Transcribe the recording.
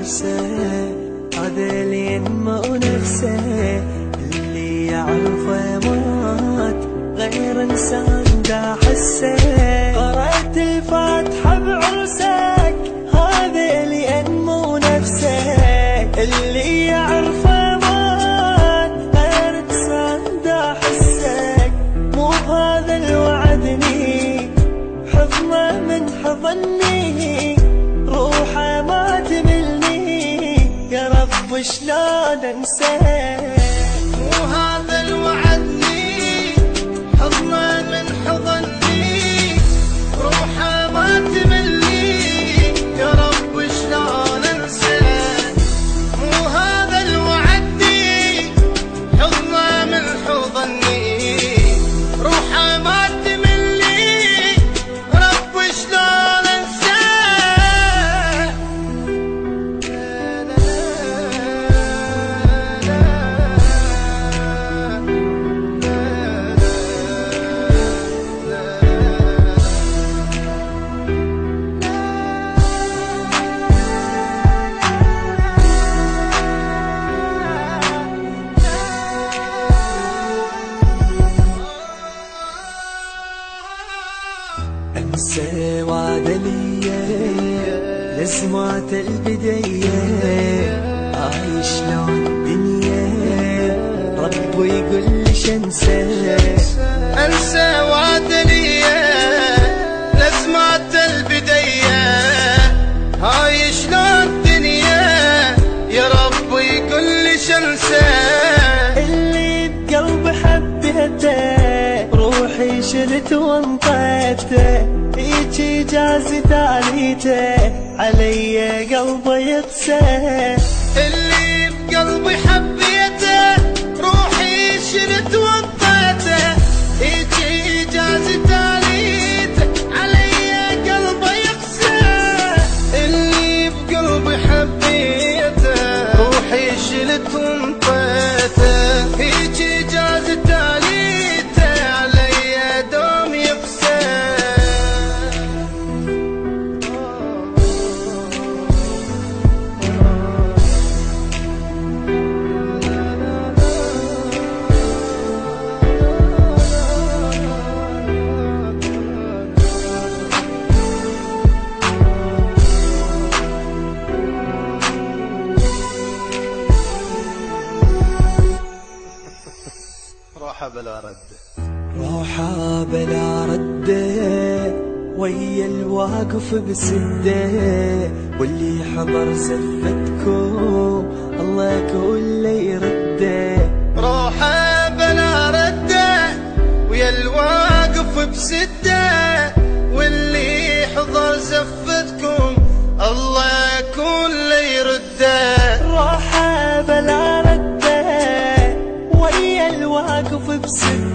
حسه هذا اللي ينمو نفسه، اللي يعرفه مات غير انسان دا حسه. قرأت الفاتحة بعرسك هذا اللي ينمو نفسه، اللي يعرفه مات غير انسان دا حسك. مو هذا الوعدني حضنه من حضني، روحه ما تملني يا رب شلون انساه. مو هذا الوعدني حضنه من حضني، روحه ما تملني يا رب شلون انساه. مو هذا الوعدني حضنه من حضني، روحه ما تملني رب شلون انساه. انسى وعد ليا لزمات البداية، عايش لون الدنيا رب يقول ليش انسى. انسى وعد ليا لزمات البداية، هاي شلون الدنيا يا رب يقول ليش انسى. اللي بقلبي حبيته روحي شلت وانطيته، هيجي جازي تاليته علي قلبي يقسى. اللي بقلبي حبيته روحي شلت وانطيته، هيجي جازي تاليته علي قلبي يقسى. اللي بقلبي حبيته روحي شلت وانطيته، هيجي جازي تاليته علي دوم يقسى. روحه بلا رد، روحه بلا رده ويا الواقف بسده، واللي حضر زفتكم الله كل يرده. روحه بلا رده ويا الواقف بسده، واللي حضر زفتكم الله كل يرده. روحه بلا رده ويا الواقف بسده،